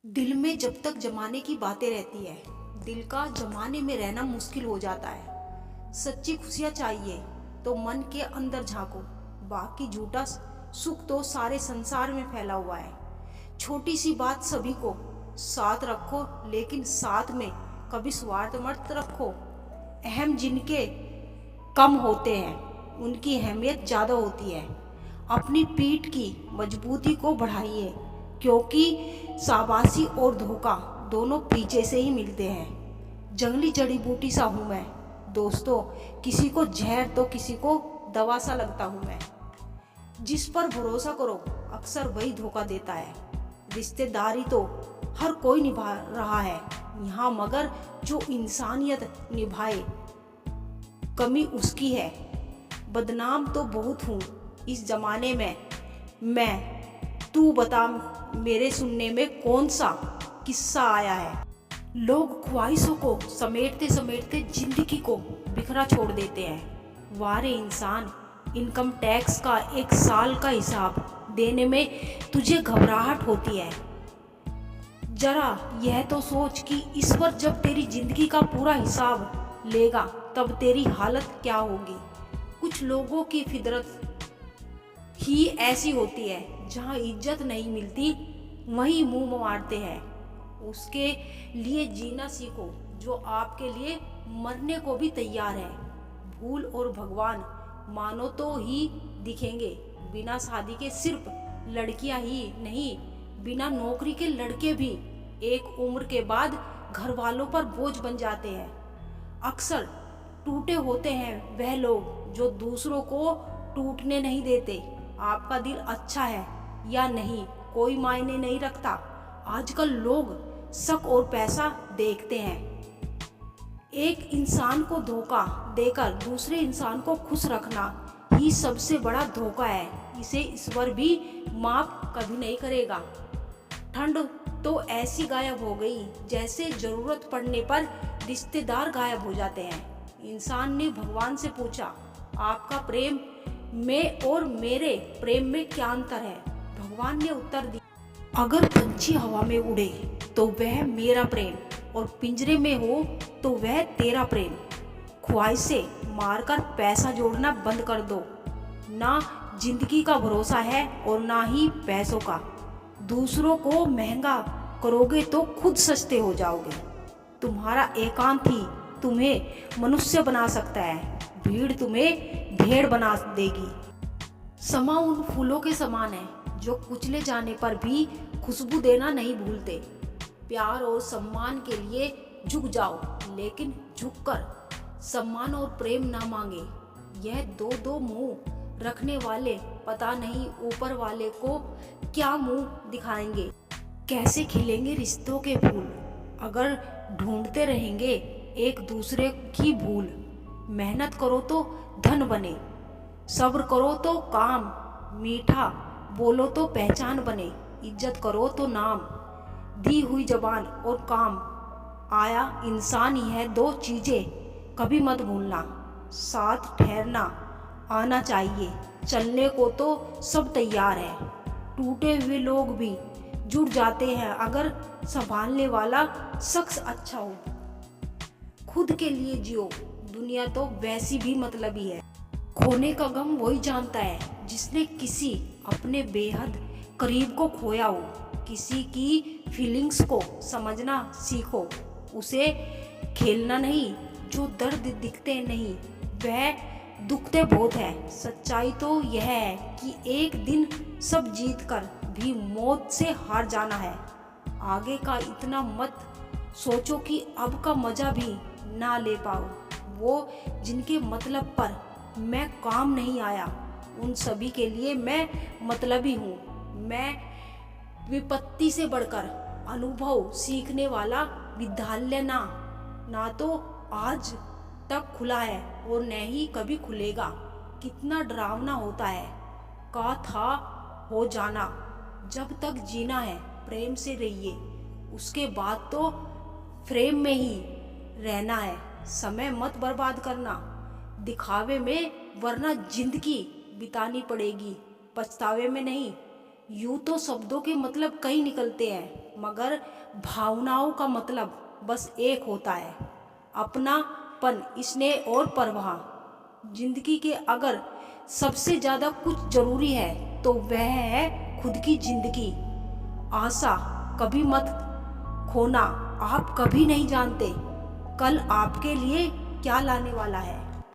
दिल में जब तक जमाने की बातें रहती है, दिल का जमाने में रहना मुश्किल हो जाता है। सच्ची खुशियाँ चाहिए तो मन के अंदर झांको, बाकी झूठा सुख तो सारे संसार में फैला हुआ है। छोटी सी बात सभी को साथ रखो, लेकिन साथ में कभी स्वार्थ मत रखो। अहम जिनके कम होते हैं उनकी अहमियत ज़्यादा होती है। अपनी पीठ की मजबूती को बढ़ाइए, क्योंकि शाबाशी और धोखा दोनों पीछे से ही मिलते हैं। जंगली जड़ी बूटी सा हूँ मैं दोस्तों, किसी को जहर तो किसी को दवा सा लगता हूँ मैं। जिस पर भरोसा करो अक्सर वही धोखा देता है। रिश्तेदारी तो हर कोई निभा रहा है यहाँ, मगर जो इंसानियत निभाए कमी उसकी है। बदनाम तो बहुत हूँ इस जमाने में मैं, तू बता मेरे सुनने में कौन सा किस्सा आया है। लोग ख्वाहिशों को समेटते समेटते जिंदगी को बिखरा छोड़ देते हैं। वारे इंसान, इनकम टैक्स का एक साल का हिसाब देने में तुझे घबराहट होती है। जरा यह तो सोच कि ईश्वर जब तेरी जिंदगी का पूरा हिसाब लेगा तब तेरी हालत क्या होगी। कुछ लोगों की फितरत ही ऐसी होती है, जहाँ इज्जत नहीं मिलती वहीं मुंह मारते हैं। उसके लिए जीना सीखो जो आपके लिए मरने को भी तैयार है। भूल और भगवान मानो तो ही दिखेंगे। बिना शादी के सिर्फ लड़कियां ही नहीं, बिना नौकरी के लड़के भी एक उम्र के बाद घर वालों पर बोझ बन जाते हैं। अक्सर टूटे होते हैं वह लोग जो दूसरों को टूटने नहीं देते। आपका दिल अच्छा है या नहीं कोई मायने नहीं रखता। आजकल लोग शक और पैसा देखते हैं। एक इंसान को धोखा देकर दूसरे इंसान को खुश रखना ही सबसे बड़ा धोखा है। इसे ईश्वर भी माफ कभी नहीं करेगा। ठंड तो ऐसी गायब हो गई जैसे जरूरत पड़ने पर रिश्तेदार गायब हो जाते हैं। इंसान ने भगवान से पूछा, आपका प्रेम में और मेरे प्रेम में क्या अंतर है। भगवान ने उत्तर दिया, अगर पंछी हवा में उड़े तो वह मेरा प्रेम, और पिंजरे में हो तो वह तेरा प्रेम। ख्वाहिशें मारकर पैसा जोड़ना बंद कर दो। ना जिंदगी का भरोसा है और ना ही पैसों का। दूसरों को महंगा करोगे तो खुद सस्ते हो जाओगे। तुम्हारा एकांत ही तुम्हें मनुष्य बना सकता है, भीड़ तुम्हें भेड़ बना देगी। समा उन फूलों के समान है जो कुचले जाने पर भी खुशबू देना नहीं भूलते। प्यार और सम्मान के लिए झुक जाओ, लेकिन झुककर सम्मान और प्रेम ना मांगे। यह दो दो मुंह रखने वाले पता नहीं ऊपर वाले को क्या मुंह दिखाएंगे। कैसे खिलेंगे रिश्तों के फूल अगर ढूंढते रहेंगे एक दूसरे की भूल। मेहनत करो तो धन बने, सब्र करो तो काम, मीठा बोलो तो पहचान बने, इज्जत करो तो नाम। दी हुई जबान और काम आया इंसान ही है, दो चीजें कभी मत भूलना। साथ ठहरना आना चाहिए, चलने को तो सब तैयार है। टूटे हुए लोग भी जुड़ जाते हैं अगर संभालने वाला शख्स अच्छा हो। खुद के लिए जियो, दुनिया तो वैसी भी मतलबी है। खोने का गम वही जानता है जिसने किसी अपने बेहद करीब को खोया हो। किसी की फीलिंग्स को समझना सीखो, उसे खेलना नहीं। जो दर्द दिखते नहीं वह दुखते बहुत है। सच्चाई तो यह है कि एक दिन सब जीत कर भी मौत से हार जाना है। आगे का इतना मत सोचो कि अब का मजा भी ना ले पाओ। वो जिनके मतलब पर मैं काम नहीं आया उन सभी के लिए मैं मतलबी हूँ। मैं विपत्ति से बढ़कर अनुभव सीखने वाला विद्यालय ना तो आज तक खुला है और न ही कभी खुलेगा। कितना डरावना होता है का था हो जाना। जब तक जीना है प्रेम से रहिए, उसके बाद तो फ्रेम में ही रहना है। समय मत बर्बाद करना दिखावे में, वरना जिंदगी बितानी पड़ेगी पछतावे में नहीं। यूं तो शब्दों के मतलब कई निकलते हैं, मगर भावनाओं का मतलब बस एक होता है, अपनापन, स्नेह और परवाह। जिंदगी के अगर सबसे ज्यादा कुछ जरूरी है तो वह है खुद की जिंदगी। आशा कभी मत खोना, आप कभी नहीं जानते कल आपके लिए क्या लाने वाला है।